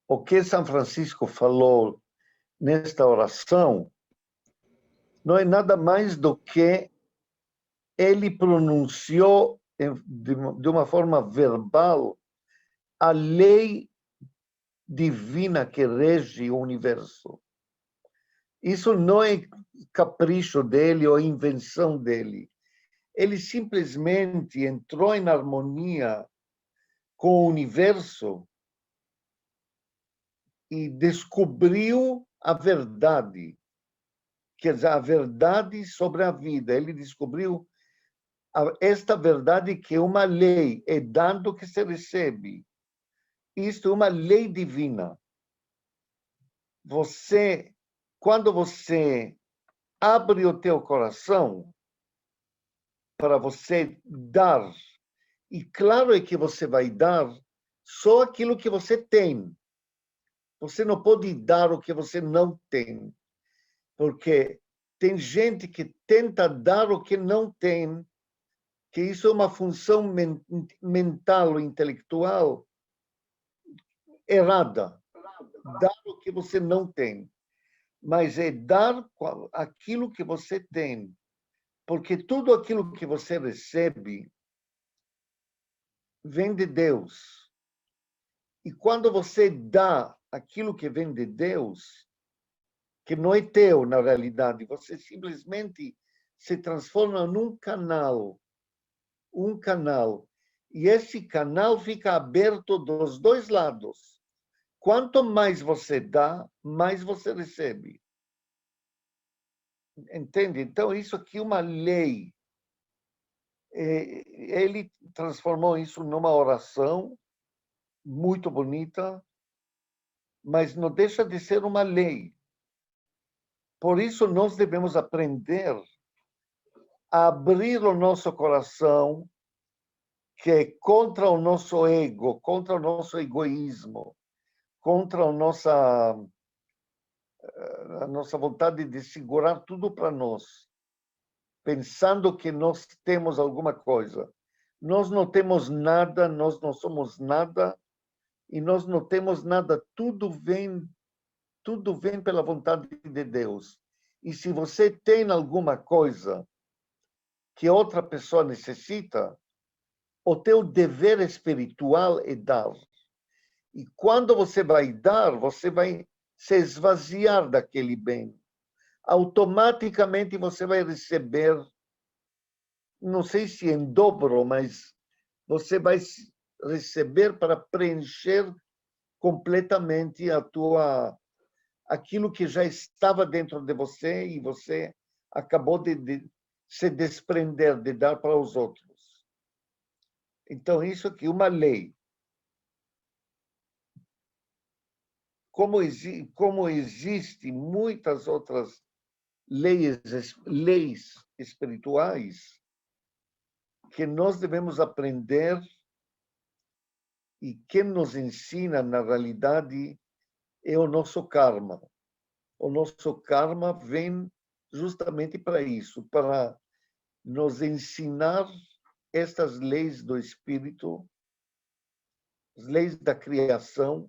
o que São Francisco falou nesta oração não é nada mais do que ele pronunciou de uma forma verbal a lei divina que rege o universo. Isso não é capricho dele ou invenção dele. Ele simplesmente entrou em harmonia com o universo e descobriu a verdade, quer dizer, a verdade sobre a vida. Ele descobriu esta verdade que é uma lei, é dado que se recebe. Isto é uma lei divina. Quando você abre o teu coração para você dar, e claro é que você vai dar só aquilo que você tem. Você não pode dar o que você não tem, porque tem gente que tenta dar o que não tem, que isso é uma função mental ou intelectual errada. Dar o que você não tem, mas é dar aquilo que você tem, porque tudo aquilo que você recebe vem de Deus. E quando você dá aquilo que vem de Deus, que não é teu na realidade, você simplesmente se transforma num canal, e esse canal fica aberto dos dois lados. Quanto mais você dá, mais você recebe. Entende? Então, isso aqui é uma lei. Ele transformou isso numa oração muito bonita, mas não deixa de ser uma lei. Por isso, nós devemos aprender a abrir o nosso coração, que é contra o nosso ego, contra o nosso egoísmo, contra a nossa vontade de segurar tudo para nós, pensando que nós temos alguma coisa. Nós não temos nada, nós não somos nada, e nós não temos nada. Tudo vem pela vontade de Deus. E se você tem alguma coisa que outra pessoa necessita, o teu dever espiritual é dar. E quando você vai dar, você vai se esvaziar daquele bem. Automaticamente você vai receber, não sei se em dobro, mas você vai receber para preencher completamente aquilo que já estava dentro de você e você acabou de se desprender, de dar para os outros. Então, isso aqui é uma lei. Como existem muitas outras leis espirituais que nós devemos aprender, e quem nos ensina, na realidade, é o nosso karma. O nosso karma vem justamente para isso, para nos ensinar estas leis do espírito, as leis da criação,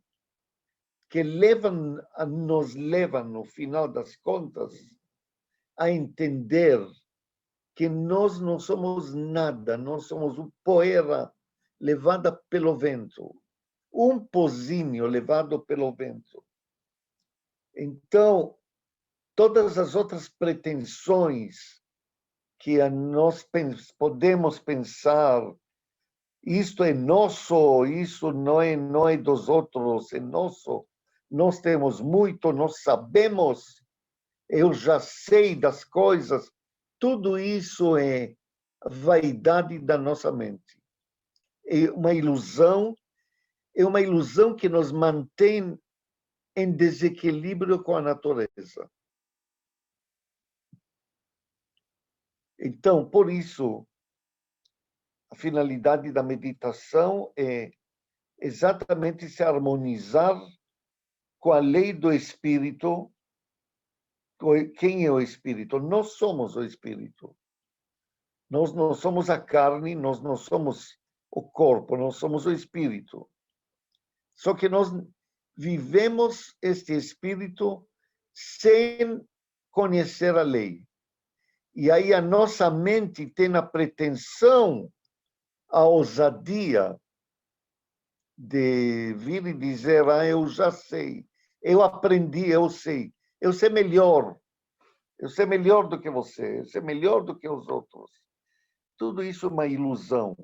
que nos levam, no final das contas, a entender que nós não somos nada, nós somos uma poeira levada pelo vento, um pozinho levado pelo vento. Então, todas as outras pretensões que nós podemos pensar, isto é nosso, isso não é dos outros, é nosso, nós temos muito, nós sabemos, eu já sei das coisas, tudo isso é vaidade da nossa mente. É uma ilusão que nos mantém em desequilíbrio com a natureza. Então, por isso, a finalidade da meditação é exatamente se harmonizar com a lei do Espírito. Quem é o Espírito? Nós somos o Espírito. Nós não somos a carne, nós não somos o corpo, nós somos o Espírito. Só que nós vivemos este espírito sem conhecer a lei. E aí a nossa mente tem a pretensão, a ousadia de vir e dizer: eu já sei, eu aprendi, eu sei melhor, eu sei melhor do que você, eu sei melhor do que os outros. Tudo isso é uma ilusão.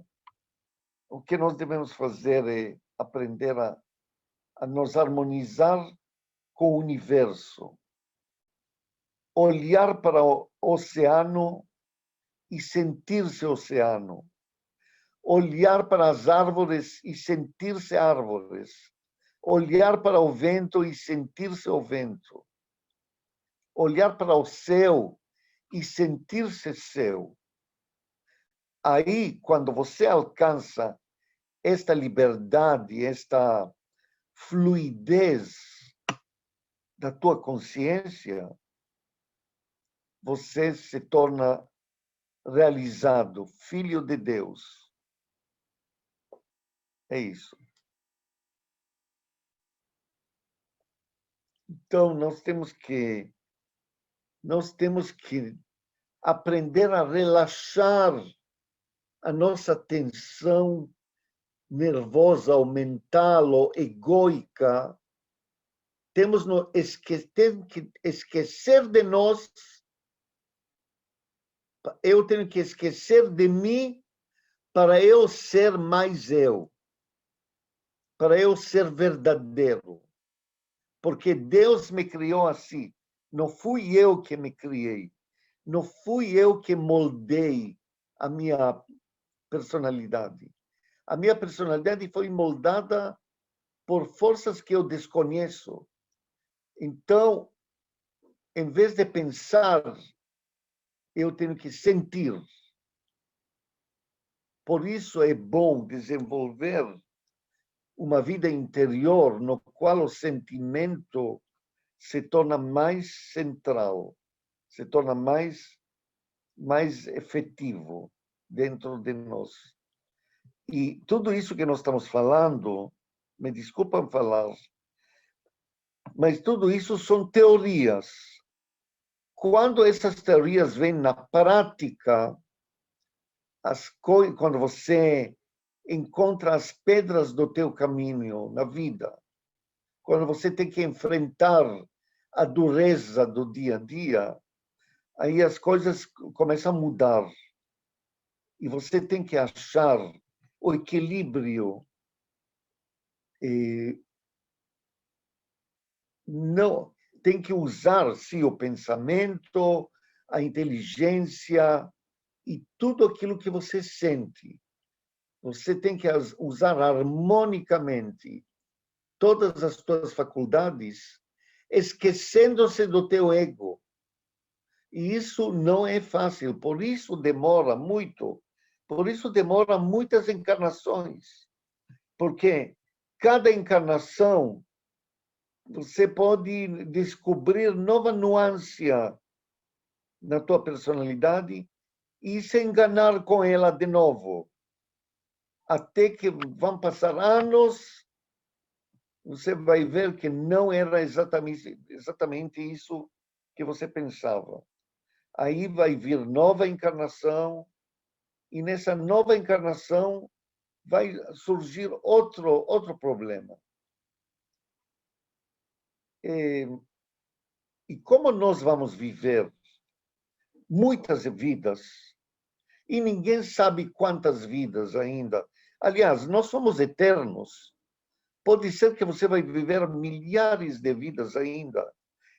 O que nós devemos fazer é aprender a nos harmonizar com o universo, olhar para o oceano e sentir-se oceano, olhar para as árvores e sentir-se árvores, olhar para o vento e sentir-se o vento, olhar para o céu e sentir-se céu. Aí, quando você alcança esta liberdade, esta fluidez da tua consciência, você se torna realizado, filho de Deus. É isso. Então, nós temos que aprender a relaxar a nossa tensão nervosa ou mental ou egoica. Temos que esquecer de nós. Eu tenho que esquecer de mim para eu ser mais eu, para eu ser verdadeiro. Porque Deus me criou assim. Não fui eu que me criei. Não fui eu que moldei a minha personalidade. A minha personalidade foi moldada por forças que eu desconheço. Então, em vez de pensar, eu tenho que sentir. Por isso é bom desenvolver uma vida interior no qual o sentimento se torna mais central, se torna mais efetivo dentro de nós. E tudo isso que nós estamos falando, me desculpam falar, mas tudo isso são teorias. Quando essas teorias vêm na prática, quando você encontra as pedras do teu caminho na vida, quando você tem que enfrentar a dureza do dia a dia, aí as coisas começam a mudar. E você tem que achar o equilíbrio. E não tem que usar, sim, o pensamento, a inteligência e tudo aquilo que você sente. Você tem que usar harmonicamente todas as tuas faculdades, esquecendo-se do teu ego. E isso não é fácil, por isso demora muito, por isso demora muitas encarnações. Porque cada encarnação você pode descobrir nova nuance na tua personalidade e se enganar com ela de novo. Até que vão passar anos, você vai ver que não era exatamente isso que você pensava. Aí vai vir nova encarnação, e nessa nova encarnação vai surgir outro problema. E como nós vamos viver muitas vidas, e ninguém sabe quantas vidas ainda. Aliás, nós somos eternos. Pode ser que você vai viver milhares de vidas ainda.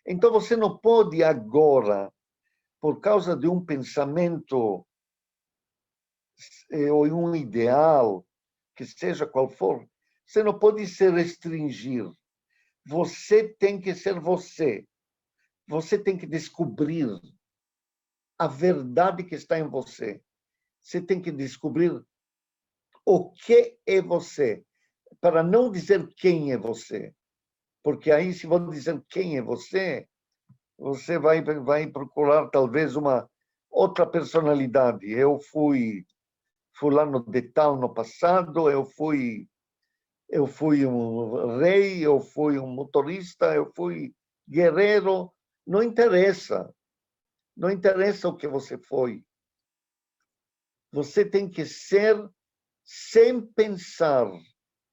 Então, você não pode agora, por causa de um pensamento ou um ideal, que seja qual for, você não pode se restringir. Você tem que ser você. Você tem que descobrir a verdade que está em você. Você tem que descobrir o que é você, para não dizer quem é você. Porque aí, se vou dizer quem é você, você vai procurar talvez uma outra personalidade. Eu fui fulano de tal no passado, eu fui eu fui um rei, eu fui um motorista, eu fui guerreiro. Não interessa. Não interessa o que você foi. Você tem que ser sem pensar.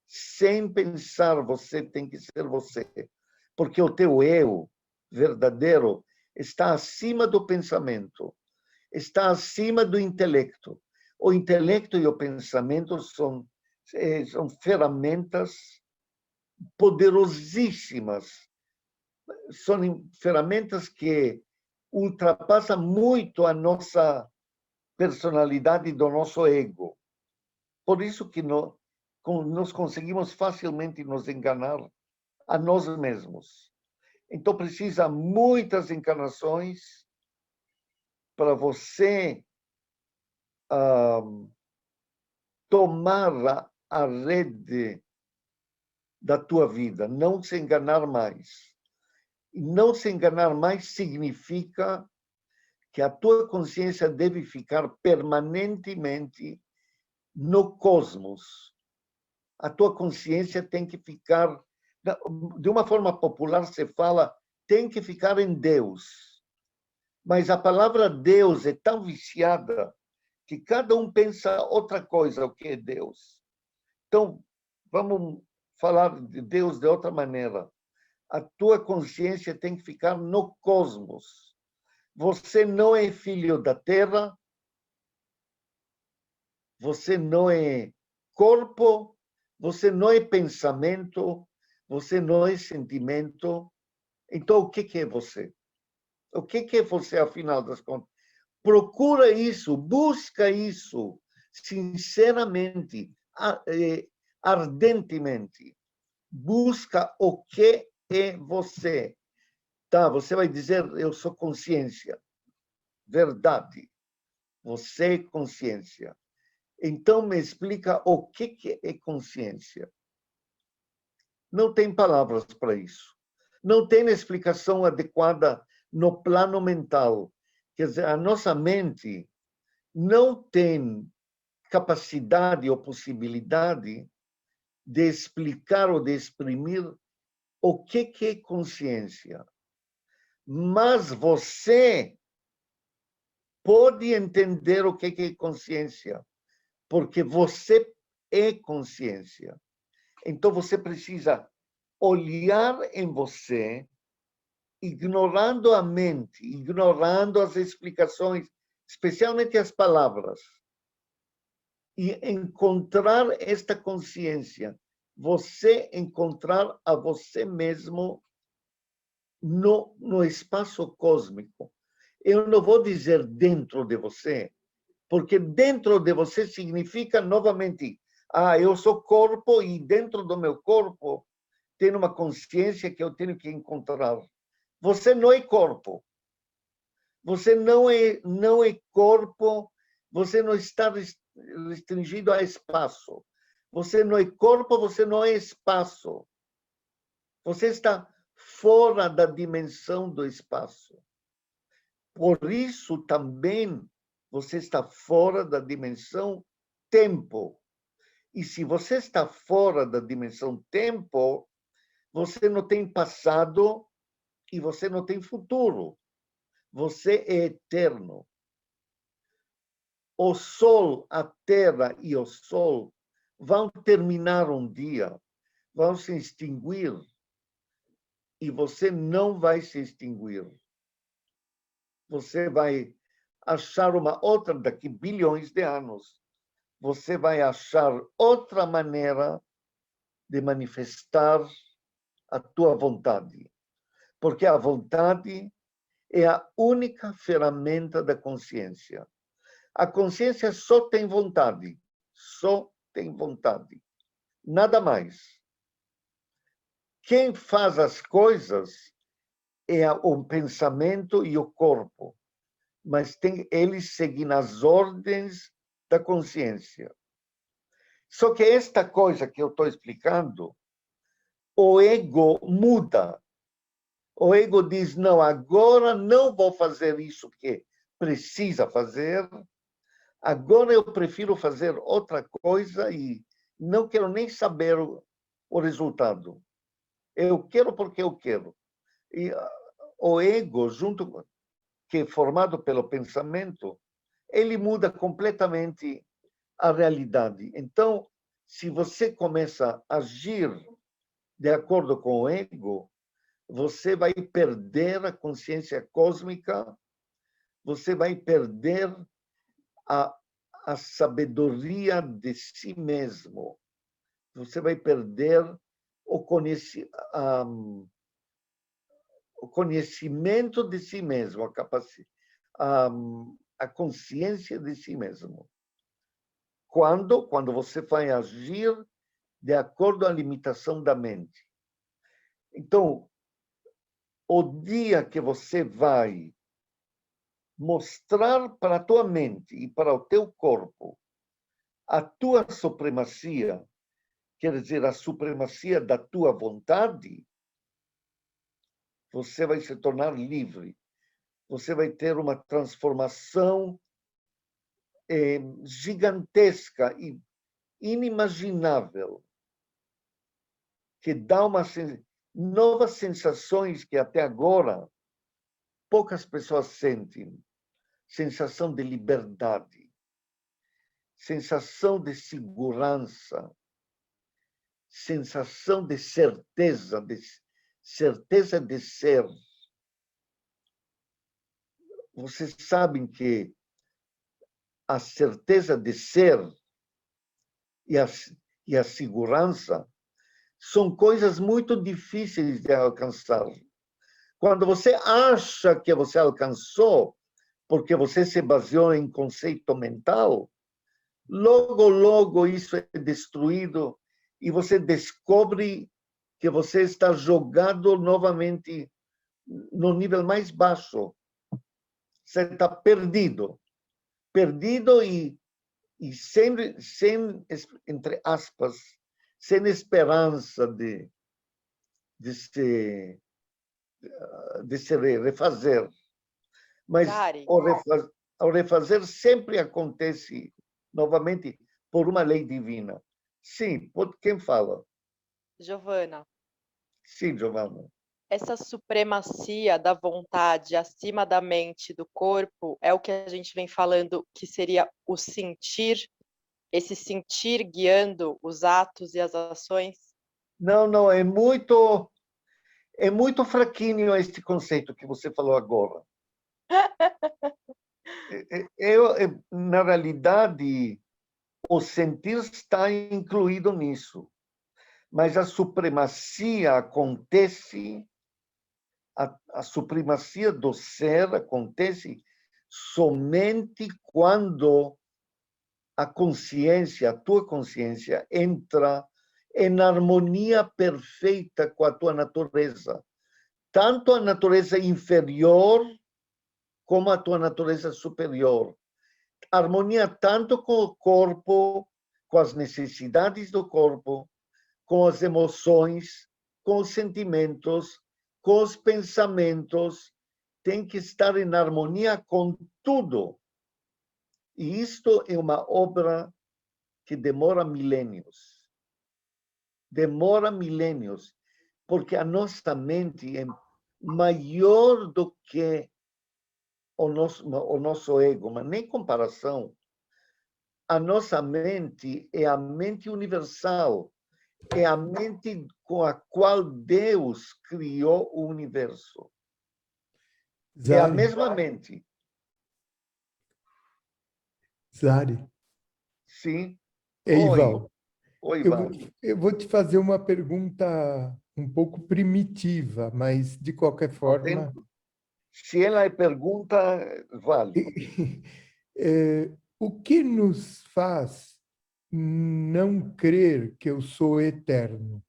Sem pensar, você tem que ser você. Porque o teu eu verdadeiro está acima do pensamento, está acima do intelecto. O intelecto e o pensamento são ferramentas poderosíssimas. São ferramentas que ultrapassam muito a nossa personalidade do nosso ego. Por isso que nós conseguimos facilmente nos enganar a nós mesmos. Então, precisa muitas encarnações para você tomar a rede da tua vida, não se enganar mais. E não se enganar mais significa que a tua consciência deve ficar permanentemente no cosmos. A tua consciência tem que ficar, de uma forma popular se fala, tem que ficar em Deus. Mas a palavra Deus é tão viciada que cada um pensa outra coisa, o que é Deus. Então, vamos falar de Deus de outra maneira. A tua consciência tem que ficar no cosmos. Você não é filho da Terra, você não é corpo, você não é pensamento, você não é sentimento. Então, o que é você? O que é você, afinal das contas? Procura isso, busca isso, sinceramente, ardentemente. Busca o que é você. Tá, você vai dizer, eu sou consciência. Verdade. Você é consciência. Então, me explica o que é consciência. Não tem palavras para isso. Não tem explicação adequada no plano mental. Quer dizer, a nossa mente não tem capacidade ou possibilidade de explicar ou de exprimir o que é consciência. Mas você pode entender o que é consciência, porque você é consciência. Então, você precisa olhar em você, ignorando a mente, ignorando as explicações, especialmente as palavras, e encontrar esta consciência. Você encontrar a você mesmo no espaço cósmico. Eu não vou dizer dentro de você, porque dentro de você significa, novamente, eu sou corpo e dentro do meu corpo tem uma consciência que eu tenho que encontrar. Você não é corpo. Você não é corpo, você não está restringido a espaço. Você não é corpo, você não é espaço. Você está fora da dimensão do espaço. Por isso, também, você está fora da dimensão tempo. E se você está fora da dimensão tempo, você não tem passado e você não tem futuro. Você é eterno. O Sol, a Terra e o Sol vão terminar um dia, vão se extinguir, e você não vai se extinguir. Você vai achar uma outra, daqui bilhões de anos, você vai achar outra maneira de manifestar a tua vontade. Porque a vontade é a única ferramenta da consciência. A consciência só tem vontade. Só tem vontade. Nada mais. Quem faz as coisas é o pensamento e o corpo. Mas eles seguem as ordens da consciência. Só que esta coisa que eu estou explicando, o ego muda. O ego diz, não, agora não vou fazer isso que precisa fazer, agora eu prefiro fazer outra coisa e não quero nem saber o resultado. Eu quero porque eu quero. E o ego, junto que é formado pelo pensamento, ele muda completamente a realidade. Então, se você começa a agir de acordo com o ego, você vai perder a consciência cósmica, você vai perder a, a sabedoria de si mesmo, você vai perder o conhecimento de si mesmo, a consciência de si mesmo. Quando você vai agir de acordo à limitação da mente. Então, o dia que você vai mostrar para a tua mente e para o teu corpo a tua supremacia, quer dizer, a supremacia da tua vontade, você vai se tornar livre. Você vai ter uma transformação gigantesca e inimaginável, que dá novas sensações que até agora poucas pessoas sentem. Sensação de liberdade, sensação de segurança, sensação de certeza de ser. Vocês sabem que a certeza de ser e a segurança são coisas muito difíceis de alcançar. Quando você acha que você alcançou, porque você se baseou em conceito mental, logo isso é destruído e você descobre que você está jogado novamente no nível mais baixo. Você está perdido. Perdido e sem, entre aspas, sem esperança de se refazer. Mas Zari, ao refazer sempre acontece novamente por uma lei divina. Sim, quem fala? Giovana, Sim, Giovanna. essa supremacia da vontade acima da mente e do corpo é o que a gente vem falando que seria o sentir, esse sentir guiando os atos e as ações? Não, é muito fraquinho este conceito que você falou agora. Na realidade, o sentir está incluído nisso, mas a supremacia acontece, a supremacia do ser acontece somente quando a consciência, a tua consciência, entra em harmonia perfeita com a tua natureza. Tanto a natureza inferior como a tua natureza superior. Harmonia tanto com o corpo, com as necessidades do corpo, com as emoções, com os sentimentos, com os pensamentos. Tem que estar em harmonia com tudo. E isto é uma obra que demora milênios. Demora milênios, porque a nossa mente é maior do que o nosso ego, mas nem comparação. A nossa mente é a mente universal, é a mente com a qual Deus criou o universo. É a Zari, mesma mente. Zari, Sim. Oi, Eival, eu vou, Ivan. eu vou te fazer uma pergunta um pouco primitiva, mas de qualquer forma, Se ela é pergunta, vale. o que nos faz não crer que eu sou eterno?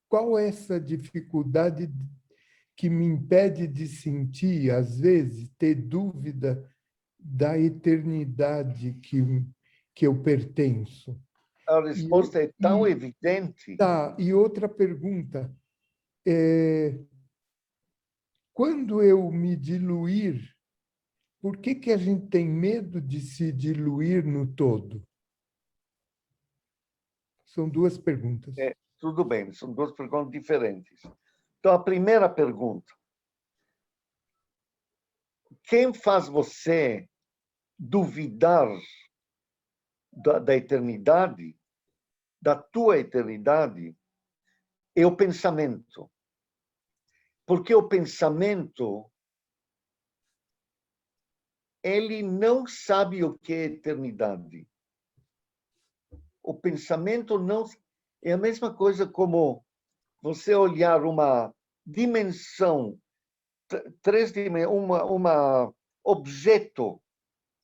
Qual é essa dificuldade que me impede de sentir, às vezes, ter dúvida da eternidade que eu pertenço? A resposta é tão evidente. Tá, e outra pergunta, quando eu me diluir, por que a gente tem medo de se diluir no todo? São duas perguntas. Tudo bem, são duas perguntas diferentes. Então, a primeira pergunta. Quem faz você duvidar da eternidade, da tua eternidade, é o pensamento. Porque o pensamento, ele não sabe o que é eternidade. O pensamento não... É a mesma coisa como você olhar uma dimensão,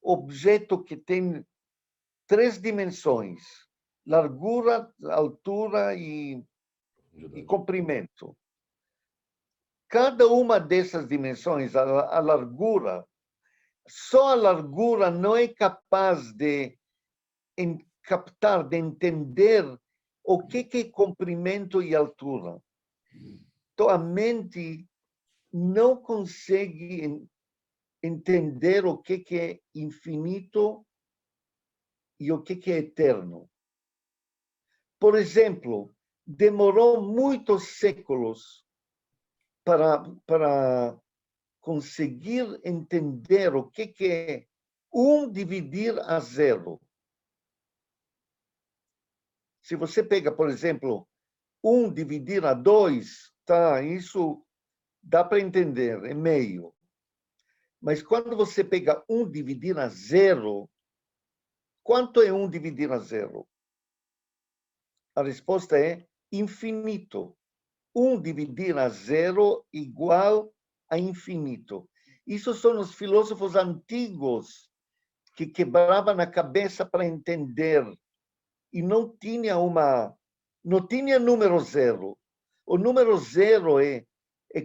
objeto que tem 3 dimensões, largura, altura e comprimento. Cada uma dessas dimensões, a largura, só a largura não é capaz de captar, de entender o que é comprimento e altura. Então, a mente não consegue entender o que é infinito e o que é eterno. Por exemplo, demorou muitos séculos para conseguir entender o que é 1 dividir a 0. Se você pega, por exemplo, 1 dividir a 2, tá, isso dá para entender, é meio. Mas quando você pega 1 dividir a 0, quanto é 1 dividir a 0? A resposta é infinito. 1 dividir a 0 igual a infinito. Isso são os filósofos antigos que quebravam a cabeça para entender. E não tinha número 0. O número 0 é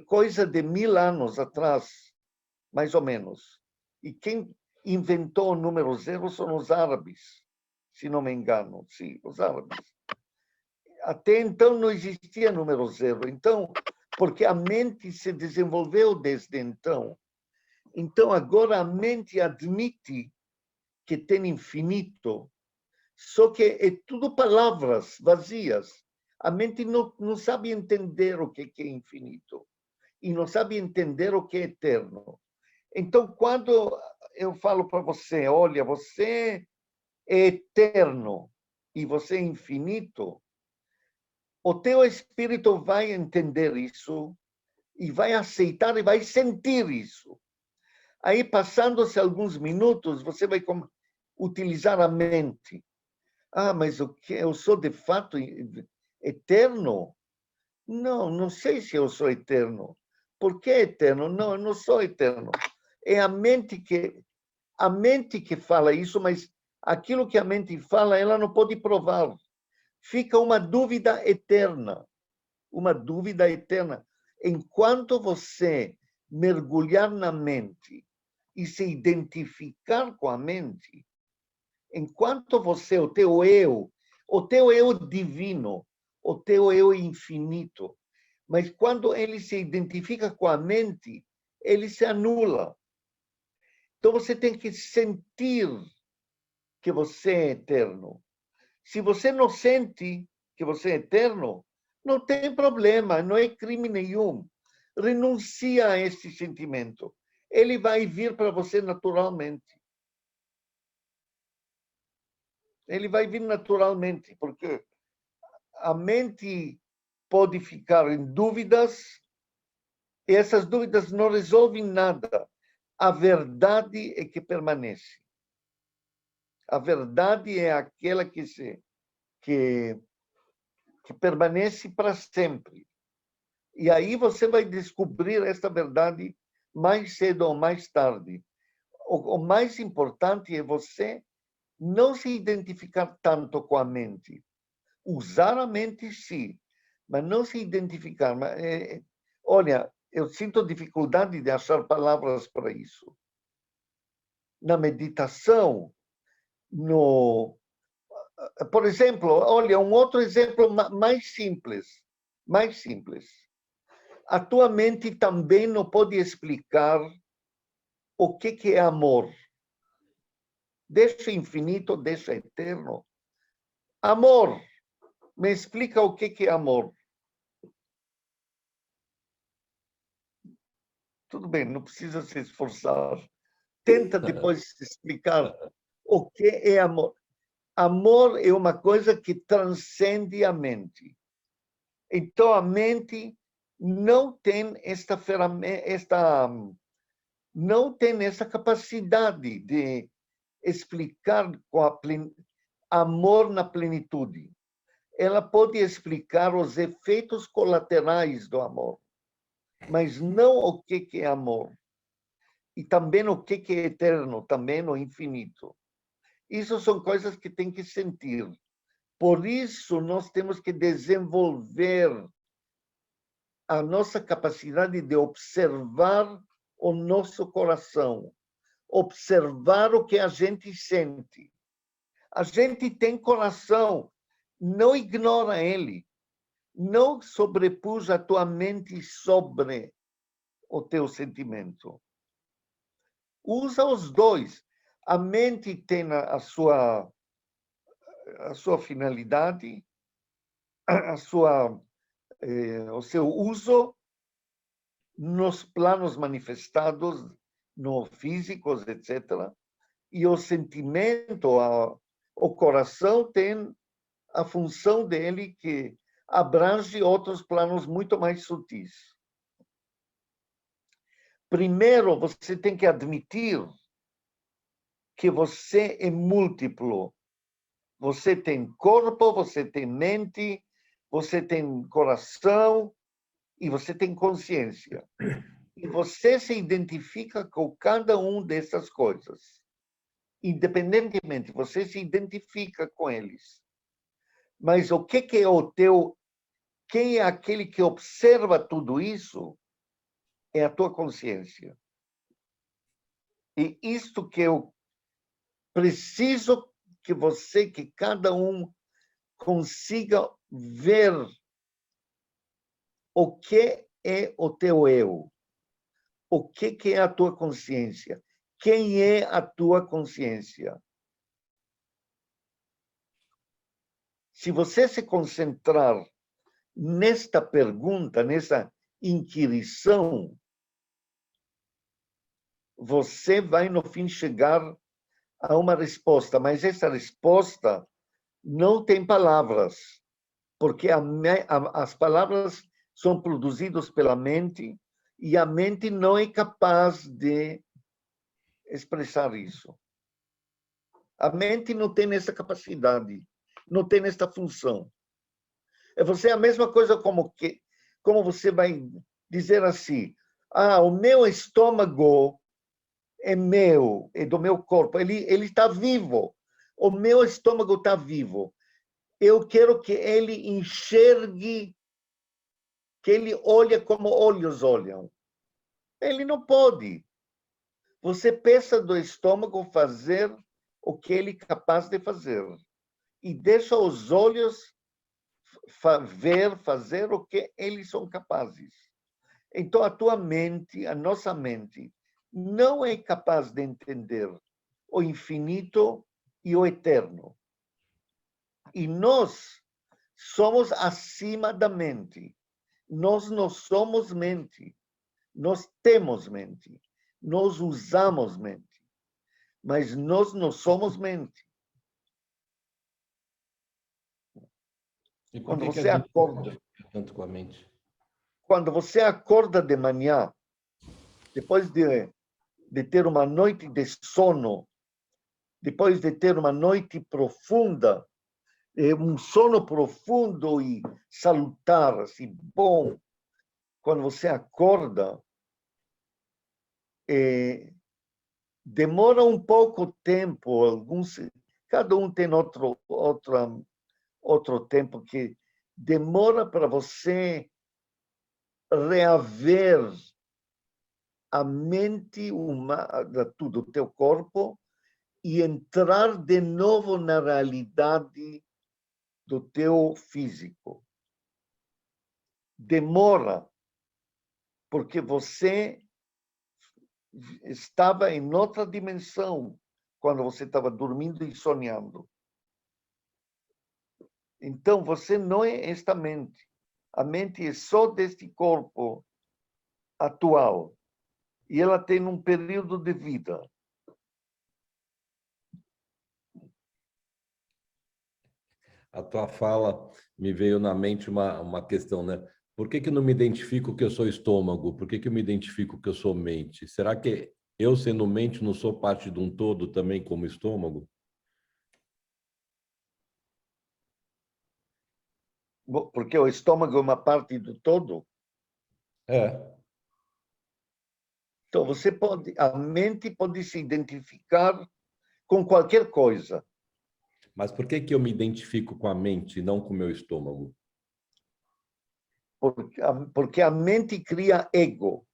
coisa de 1000 anos atrás, mais ou menos. E quem inventou o número 0 são os árabes, se não me engano. Sim, os árabes. Até então não existia número 0. Então, porque a mente se desenvolveu desde então. Então, agora a mente admite que tem infinito, só que é tudo palavras vazias. A mente não sabe entender o que é infinito e não sabe entender o que é eterno. Então, quando eu falo para você, olha, você é eterno e você é infinito, o teu espírito vai entender isso e vai aceitar e vai sentir isso. Aí, passando-se alguns minutos, você vai utilizar a mente. Ah, mas o que eu sou de fato eterno? Não, não sei se eu sou eterno. Por que eterno? Não, eu não sou eterno. É a mente que fala isso, mas aquilo que a mente fala, ela não pode provar. Fica uma dúvida eterna. Uma dúvida eterna. Enquanto você mergulhar na mente e se identificar com a mente, enquanto você, o teu eu divino, o teu eu infinito, mas quando ele se identifica com a mente, ele se anula. Então você tem que sentir que você é eterno. Se você não sente que você é eterno, não tem problema, não é crime nenhum. Renuncia a esse sentimento. Ele vai vir para você naturalmente. Ele vai vir naturalmente, porque a mente pode ficar em dúvidas e essas dúvidas não resolvem nada. A verdade é que permanece. A verdade é aquela que permanece para sempre. E aí você vai descobrir esta verdade mais cedo ou mais tarde. O mais importante é você não se identificar tanto com a mente. Usar a mente, sim, mas não se identificar. Olha, eu sinto dificuldade de achar palavras para isso. Na meditação, por exemplo, olha, um outro exemplo mais simples. A tua mente também não pode explicar o que é amor. Deixa infinito, deixa eterno. Amor. me explica o que é amor. Tudo bem, não precisa se esforçar. Tenta depois explicar o que é amor. Amor é uma coisa que transcende a mente. Então, a mente não tem esta ferramenta, não tem essa capacidade de explicar com amor na plenitude. Ela pode explicar os efeitos colaterais do amor, mas não o que é amor. E também o que é eterno, também o infinito. Isso são coisas que tem que sentir. Por isso, nós temos que desenvolver a nossa capacidade de observar o nosso coração, observar o que a gente sente. A gente tem coração, não ignora ele, não sobrepuja a tua mente sobre o teu sentimento. Usa os dois. A mente tem a sua finalidade, o seu uso nos planos manifestados, no físicos, etc. E o sentimento, o coração tem a função dele que abrange outros planos muito mais sutis. Primeiro, você tem que admitir que você é múltiplo. Você tem corpo, você tem mente, você tem coração e você tem consciência. E você se identifica com cada uma dessas coisas. Independentemente, você se identifica com eles. Mas o que é o teu... Quem é aquele que observa tudo isso? É a tua consciência. E isto que eu preciso que cada um consiga ver o que é o teu eu, o que é a tua consciência, quem é a tua consciência. Se você se concentrar nesta pergunta, nessa inquirição, você vai, no fim, chegar a uma resposta, mas essa resposta não tem palavras, porque as palavras são produzidas pela mente e a mente não é capaz de expressar isso. A mente não tem essa capacidade, não tem essa função. Você é a mesma coisa como você vai dizer assim, o meu estômago é meu, é do meu corpo, ele está vivo, o meu estômago está vivo. Eu quero que ele enxergue, que ele olhe como olhos olham. Ele não pode. Você peça do estômago fazer o que ele é capaz de fazer. E deixa os olhos fazer o que eles são capazes. Então, a tua mente, a nossa mente, não é capaz de entender o infinito e o eterno. E nós somos acima da mente. Nós não somos mente. Nós temos mente. Nós usamos mente. Mas nós não somos mente. E por Quando que você a gente acorda, fica tanto com a mente? quando você acorda de manhã, depois de ter uma noite de sono, depois de ter uma noite profunda, um sono profundo e salutar, assim, bom, quando você acorda, demora um pouco tempo, cada um tem outro tempo que demora para você reaver a mente do teu corpo e entrar de novo na realidade do teu físico. Demora, porque você estava em outra dimensão quando você estava dormindo e sonhando. Então, você não é esta mente. A mente é só deste corpo atual. E ela tem um período de vida. A tua fala me veio na mente uma questão, né? Por que que eu não me identifico que eu sou estômago? Por que que eu me identifico que eu sou mente? Será que eu, sendo mente, não sou parte de um todo também como estômago? Porque o estômago é uma parte do todo. É, Então, a mente pode se identificar com qualquer coisa. mas por que que eu me identifico com a mente e não com o meu estômago? Porque a mente cria ego.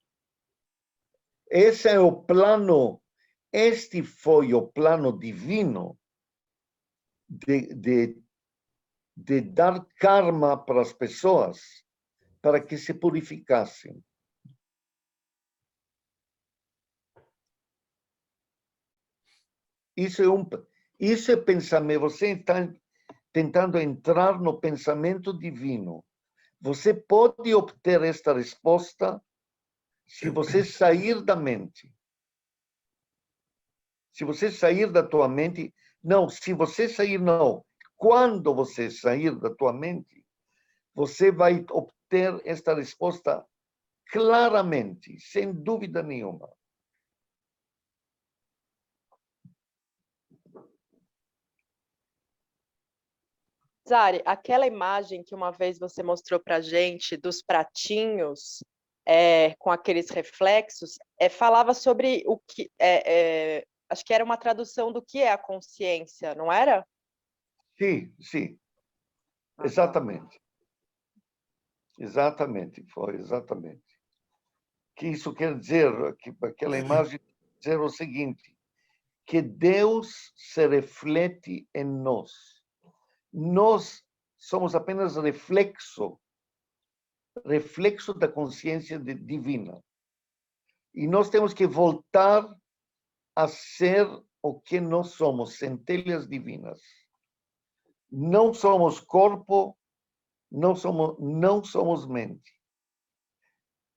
Esse é o plano, este foi o plano divino de dar karma para as pessoas, para que se purificassem. Isso é pensamento. Você está tentando entrar no pensamento divino. Você pode obter esta resposta se você sair da mente. Se você sair da tua mente, não, se você sair, não. Quando você sair da tua mente, você vai obter esta resposta claramente, sem dúvida nenhuma. Zari, aquela imagem que uma vez você mostrou para a gente dos pratinhos com aqueles reflexos, falava sobre o que acho que era uma tradução do que é a consciência, não era? Sim, sim, Ah, tá. exatamente. Exatamente, foi exatamente. Que isso quer dizer, que aquela imagem quer dizer o seguinte, que Deus se reflete em nós. Nós somos apenas reflexo da consciência divina. E nós temos que voltar a ser o que nós somos, centelhas divinas. Não somos corpo, não somos mente.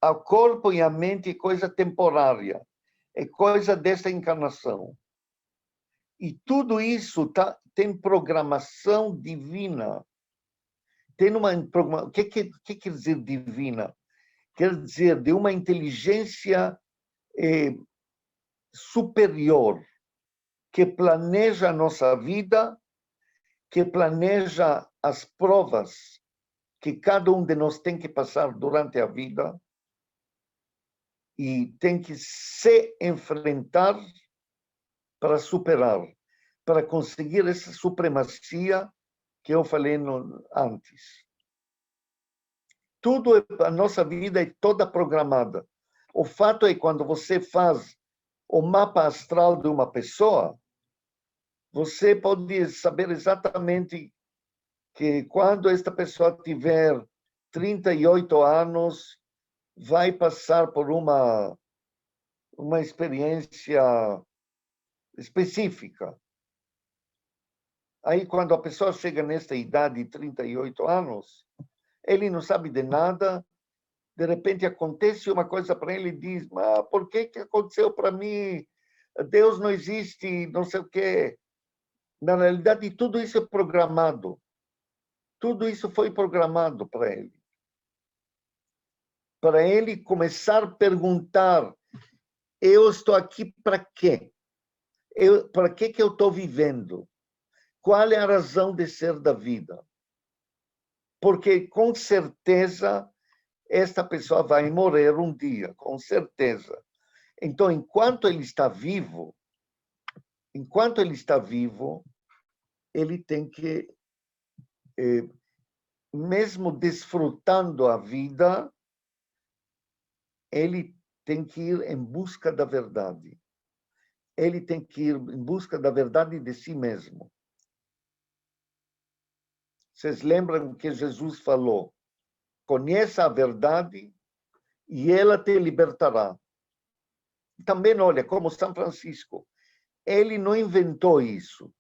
O corpo e a mente é coisa temporária, é coisa desta encarnação. E tudo isso tem programação divina. O que quer dizer divina? Quer dizer de uma inteligência superior que planeja a nossa vida, que planeja as provas que cada um de nós tem que passar durante a vida e tem que se enfrentar para superar, para conseguir essa supremacia que eu falei antes. A nossa vida é toda programada. O fato é que quando você faz o mapa astral de uma pessoa, você pode saber exatamente que quando esta pessoa tiver 38 anos, vai passar por uma experiência específica. Aí, quando a pessoa chega nesta idade de 38 anos, ele não sabe de nada, de repente acontece uma coisa para ele e diz, mas por que aconteceu para mim? Deus não existe, não sei o quê. Na realidade, tudo isso é programado. Tudo isso foi programado para ele. Para ele começar a perguntar, eu estou aqui para quê? Para que eu estou vivendo? Qual é a razão de ser da vida? Porque, com certeza, esta pessoa vai morrer um dia, com certeza. Então, enquanto ele está vivo, ele tem que, mesmo desfrutando a vida, ele tem que ir em busca da verdade. Ele tem que ir em busca da verdade de si mesmo. Vocês lembram que Jesus falou? Conheça a verdade e ela te libertará. Também, olha, como São Francisco, ele não inventou isso.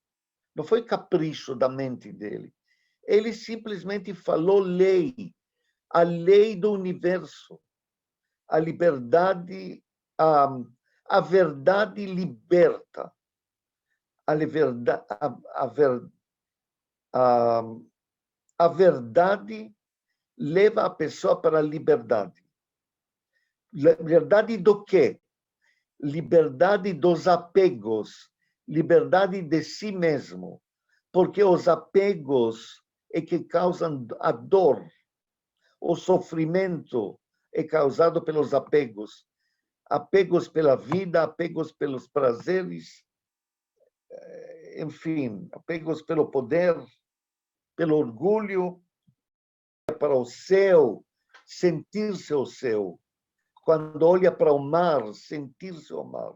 Não foi capricho da mente dele. Ele simplesmente falou lei, a lei do universo, a liberdade, a verdade liberta, a verdade leva a pessoa para a liberdade. Liberdade do quê? Liberdade dos apegos, liberdade de si mesmo, porque os apegos é que causam a dor, o sofrimento é causado pelos apegos, apegos pela vida, apegos pelos prazeres, enfim, apegos pelo poder, pelo orgulho, para o céu, sentir-se o céu. Quando olha para o mar, sentir-se o mar.